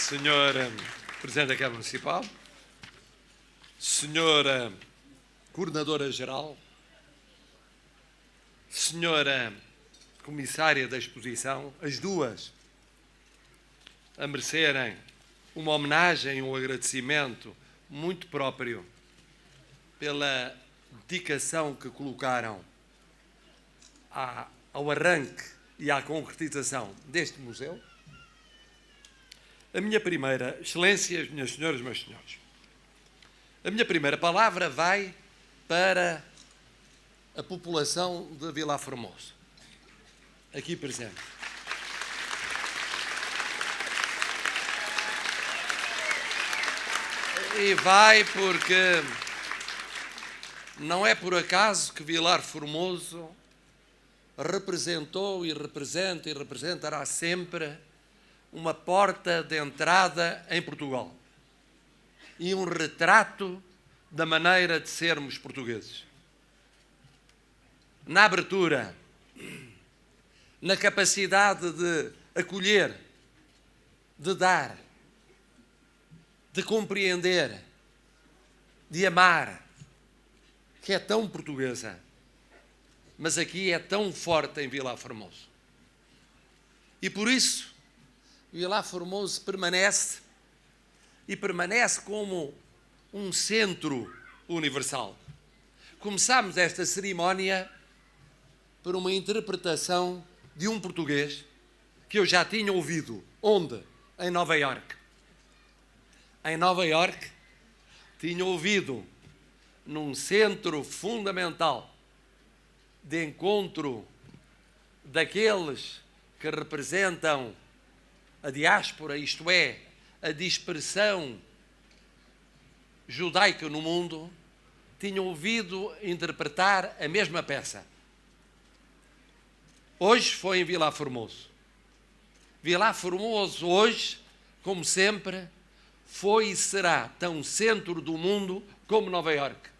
Senhor Presidente da Câmara Municipal, Senhora Coordenadora-Geral, Senhora Comissária da Exposição, as duas a merecerem uma homenagem, um agradecimento muito próprio pela dedicação que colocaram ao arranque e à concretização deste museu. A minha primeira, Excelências, minhas senhoras e meus senhores, a minha primeira palavra vai para a população de Vilar Formoso, aqui presente. E vai porque não é por acaso que Vilar Formoso representou e representa e representará sempre uma porta de entrada em Portugal e um retrato da maneira de sermos portugueses. Na abertura, na capacidade de acolher, de dar, de compreender, de amar, que é tão portuguesa, mas aqui é tão forte em Vilar Formoso. E por isso, Vilar Formoso permanece como um centro universal. Começámos esta cerimónia por uma interpretação de um português que eu já tinha ouvido. Onde? Em Nova Iorque. Em Nova Iorque, tinha ouvido num centro fundamental de encontro daqueles que representam a diáspora, isto é, a dispersão judaica no mundo, tinham ouvido interpretar a mesma peça. Hoje foi em Vilar Formoso. Vilar Formoso hoje, como sempre, foi e será tão centro do mundo como Nova Iorque.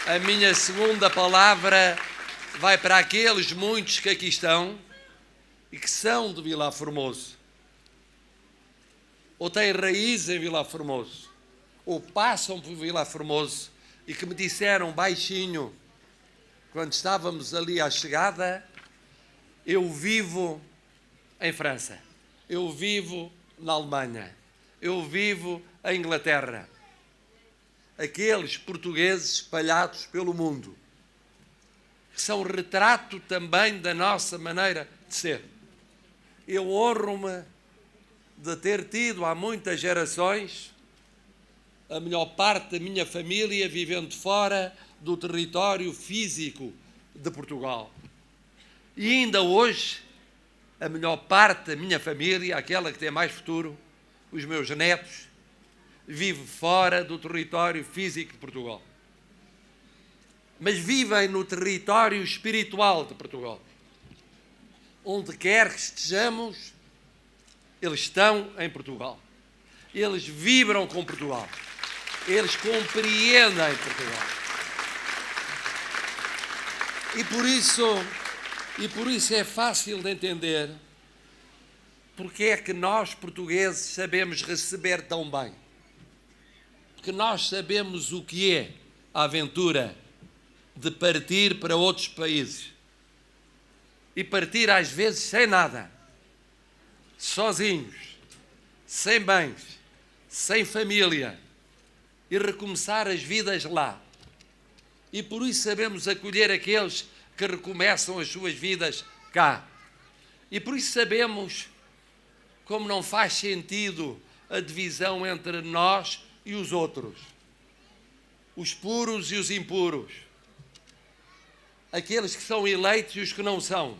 A minha segunda palavra vai para aqueles muitos que aqui estão e que são de Vilar Formoso, ou têm raiz em Vilar Formoso, ou passam por Vilar Formoso e que me disseram baixinho, quando estávamos ali à chegada: eu vivo em França, eu vivo na Alemanha, eu vivo em Inglaterra. Aqueles portugueses espalhados pelo mundo, que são retrato também da nossa maneira de ser. Eu honro-me de ter tido há muitas gerações a melhor parte da minha família vivendo fora do território físico de Portugal. E ainda hoje, a melhor parte da minha família, aquela que tem mais futuro, os meus netos, vive fora do território físico de Portugal. Mas vivem no território espiritual de Portugal. Onde quer que estejamos, eles estão em Portugal. Eles vibram com Portugal. Eles compreendem Portugal. E por isso é fácil de entender porque é que nós, portugueses, sabemos receber tão bem. Porque nós sabemos o que é a aventura de partir para outros países. E partir às vezes sem nada. Sozinhos, sem bens, sem família. E recomeçar as vidas lá. E por isso sabemos acolher aqueles que recomeçam as suas vidas cá. E por isso sabemos como não faz sentido a divisão entre nós e os outros. Os puros e os impuros. Aqueles que são eleitos e os que não são.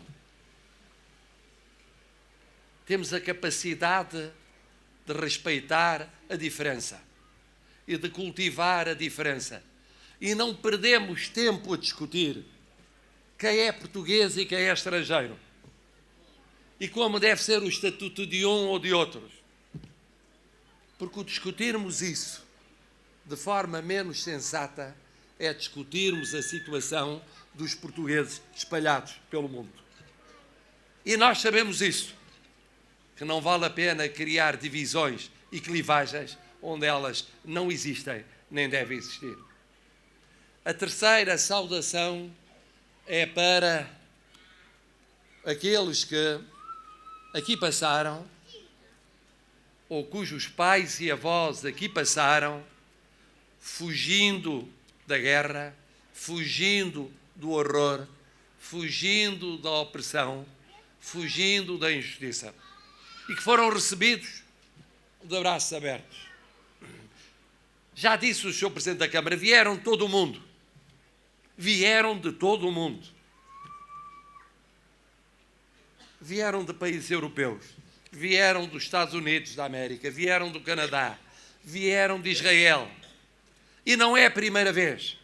Temos a capacidade de respeitar a diferença e de cultivar a diferença. E não perdemos tempo a discutir quem é português e quem é estrangeiro. E como deve ser o estatuto de um ou de outros. Porque o discutirmos isso de forma menos sensata é discutirmos a situação dos portugueses espalhados pelo mundo. E nós sabemos isso, que não vale a pena criar divisões e clivagens onde elas não existem nem devem existir. A terceira saudação é para aqueles que aqui passaram, ou cujos pais e avós aqui passaram, fugindo da guerra, fugindo do horror, fugindo da opressão, fugindo da injustiça, e que foram recebidos de braços abertos. Já disse o Sr. Presidente da Câmara, vieram de todo o mundo. Vieram de todo o mundo. Vieram de países europeus, vieram dos Estados Unidos da América, vieram do Canadá, vieram de Israel. E não é a primeira vez.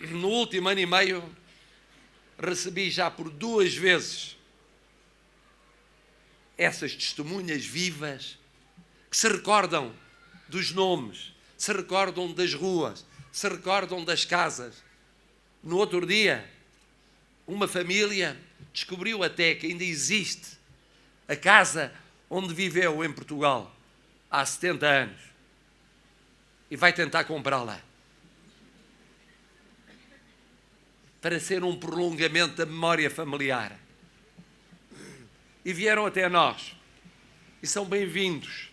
No último ano e meio, recebi já por 2 vezes essas testemunhas vivas que se recordam dos nomes, se recordam das ruas, se recordam das casas. No outro dia, uma família descobriu até que ainda existe a casa onde viveu em Portugal há 70 anos e vai tentar comprá-la para ser um prolongamento da memória familiar. E vieram até nós e são bem-vindos,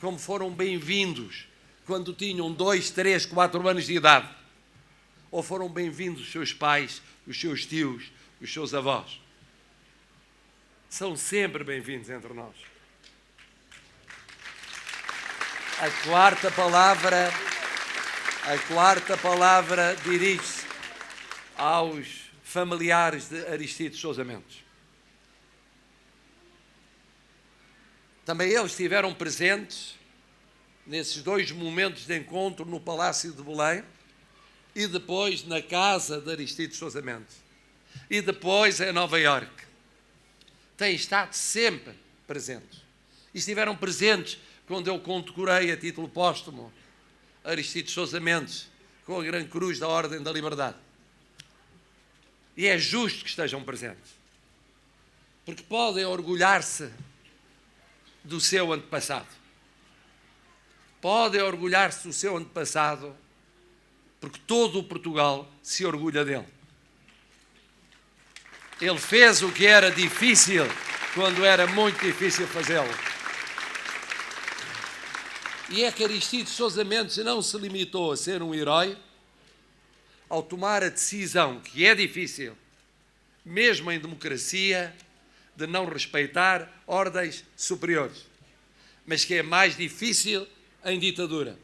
como foram bem-vindos quando tinham 2, 3, 4 anos de idade, ou foram bem-vindos os seus pais, os seus tios, os seus avós. São sempre bem-vindos entre nós. A quarta palavra dirige-se aos familiares de Aristides Sousa Mendes. Também eles estiveram presentes nesses 2 momentos de encontro no Palácio de Belém e depois na casa de Aristides Sousa Mendes e depois em Nova Iorque. Têm estado sempre presentes. E estiveram presentes quando eu condecorei a título póstumo Aristides Sousa Mendes com a Grande Cruz da Ordem da Liberdade. E é justo que estejam presentes, porque podem orgulhar-se do seu antepassado. Podem orgulhar-se do seu antepassado, porque todo o Portugal se orgulha dele. Ele fez o que era difícil, quando era muito difícil fazê-lo. E é que Aristides Sousa Mendes não se limitou a ser um herói ao tomar a decisão, que é difícil, mesmo em democracia, de não respeitar ordens superiores, mas que é mais difícil em ditadura.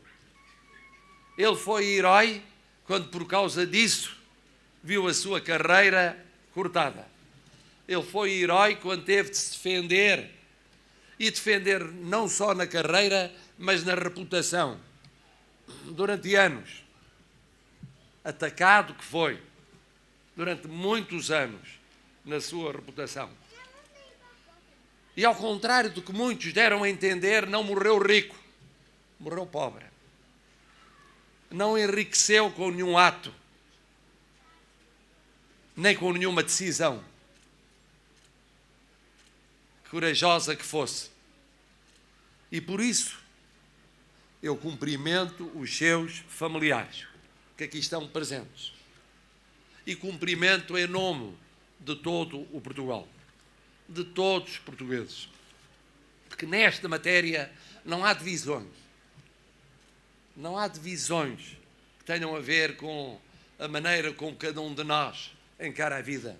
Ele foi herói quando, por causa disso, viu a sua carreira cortada. Ele foi herói quando teve de se defender, e defender não só na carreira, mas na reputação. Durante anos, atacado que foi, durante muitos anos, na sua reputação. E ao contrário do que muitos deram a entender, não morreu rico, morreu pobre. Não enriqueceu com nenhum ato, nem com nenhuma decisão, corajosa que fosse. E por isso eu cumprimento os seus familiares, que aqui estão presentes. E cumprimento em nome de todo o Portugal, de todos os portugueses. Porque nesta matéria não há divisões. Não há divisões que tenham a ver com a maneira como cada um de nós encara a vida.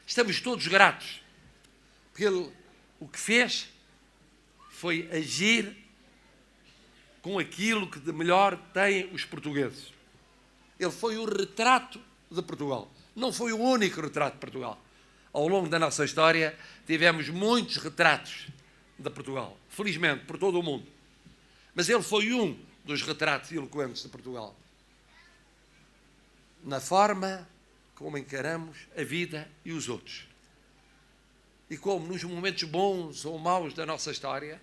Estamos todos gratos, porque ele, o que fez foi agir com aquilo que de melhor têm os portugueses. Ele foi o retrato de Portugal. Não foi o único retrato de Portugal. Ao longo da nossa história tivemos muitos retratos de Portugal, felizmente, por todo o mundo. Mas ele foi um dos retratos eloquentes de Portugal. Na forma como encaramos a vida e os outros. E como nos momentos bons ou maus da nossa história,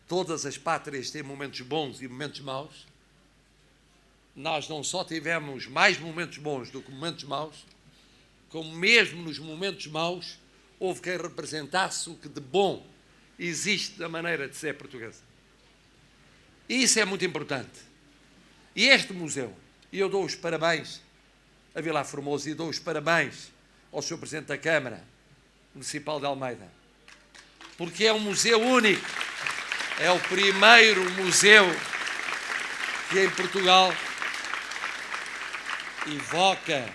todas as pátrias têm momentos bons e momentos maus, nós não só tivemos mais momentos bons do que momentos maus, como mesmo nos momentos maus houve quem representasse o que de bom existe da maneira de ser portuguesa. E isso é muito importante. E este museu, e eu dou os parabéns a Vilar Formoso e dou os parabéns ao Sr. Presidente da Câmara Municipal de Almeida, porque é um museu único, é o primeiro museu que em Portugal evoca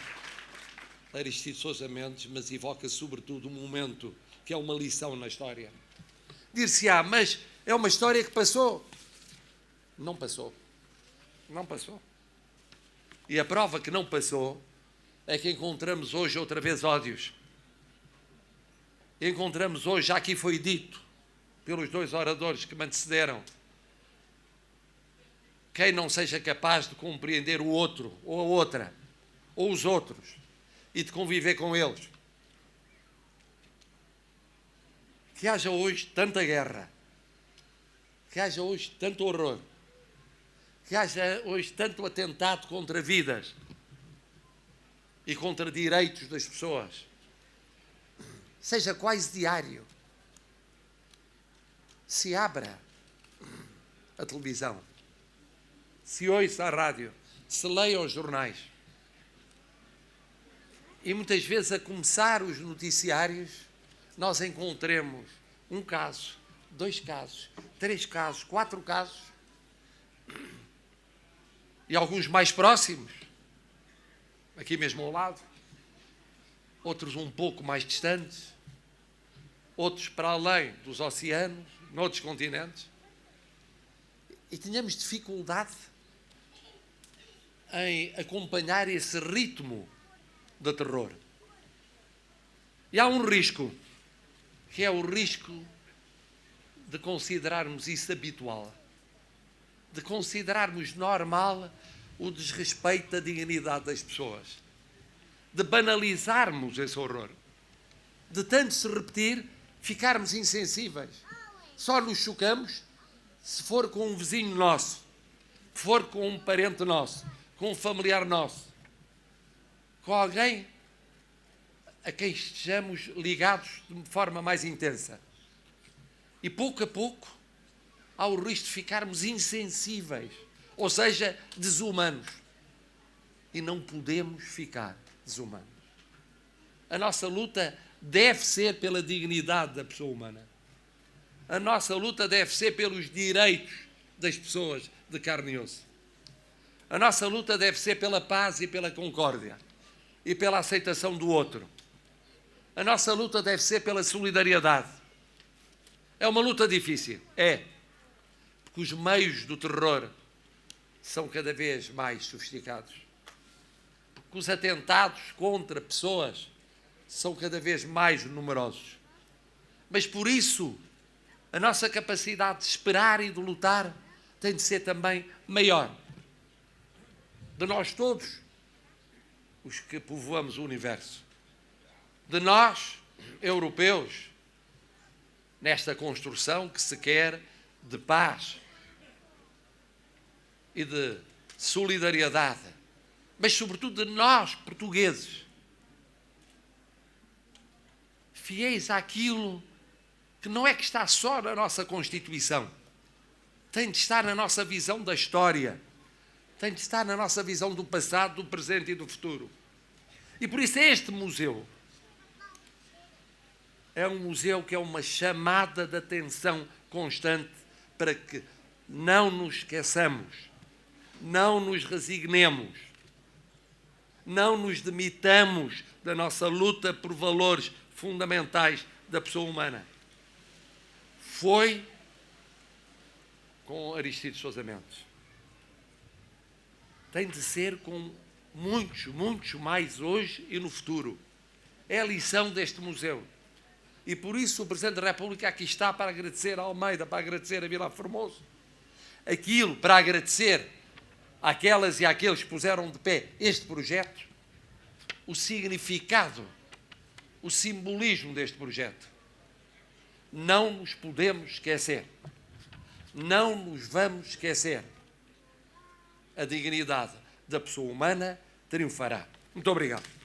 Aristides Sousa Mendes, mas evoca sobretudo um momento que é uma lição na história. Dir-se-á, mas é uma história que passou. Não passou. Não passou. E a prova que não passou é que encontramos hoje outra vez ódios. Encontramos hoje, já aqui foi dito pelos dois oradores que me antecederam, quem não seja capaz de compreender o outro, ou a outra, ou os outros, e de conviver com eles. Que haja hoje tanta guerra, que haja hoje tanto horror, que haja hoje tanto atentado contra vidas e contra direitos das pessoas, seja quase diário. Se abra a televisão, se ouça a rádio, se leia os jornais. E muitas vezes, a começar os noticiários, nós encontremos um caso, 2 casos, 3 casos, 4 casos, e alguns mais próximos, aqui mesmo ao lado, outros um pouco mais distantes, outros para além dos oceanos, noutros continentes, e tínhamos dificuldade em acompanhar esse ritmo de terror. E há um risco, que é o risco de considerarmos isso habitual, de considerarmos normal o desrespeito à dignidade das pessoas, de banalizarmos esse horror, de tanto se repetir, ficarmos insensíveis. Só nos chocamos se for com um vizinho nosso, se for com um parente nosso, com um familiar nosso, com alguém a quem estejamos ligados de forma mais intensa. E pouco a pouco há o risco de ficarmos insensíveis, ou seja, desumanos. E não podemos ficar desumanos. A nossa luta deve ser pela dignidade da pessoa humana. A nossa luta deve ser pelos direitos das pessoas de carne e osso. A nossa luta deve ser pela paz e pela concórdia e pela aceitação do outro. A nossa luta deve ser pela solidariedade. É uma luta difícil, é, porque os meios do terror são cada vez mais sofisticados, porque os atentados contra pessoas são cada vez mais numerosos. Mas por isso, a nossa capacidade de esperar e de lutar tem de ser também maior. De nós todos, os que povoamos o universo, de nós, europeus, nesta construção que se quer de paz e de solidariedade, mas sobretudo de nós, portugueses, fiéis àquilo que não é que está só na nossa Constituição, tem de estar na nossa visão da história, tem de estar na nossa visão do passado, do presente e do futuro. E por isso este museu é um museu que é uma chamada de atenção constante para que não nos esqueçamos, não nos resignemos, não nos demitamos da nossa luta por valores fundamentais da pessoa humana. Foi com Aristides Sousa Mendes. Tem de ser com muitos, muitos mais hoje e no futuro. É a lição deste museu. E por isso o Presidente da República aqui está para agradecer a Almeida, para agradecer a Vilar Formoso, aquilo, para agradecer àquelas e àqueles que puseram de pé este projeto, o significado, o simbolismo deste projeto. Não nos podemos esquecer, não nos vamos esquecer a dignidade, da pessoa humana triunfará. Muito obrigado.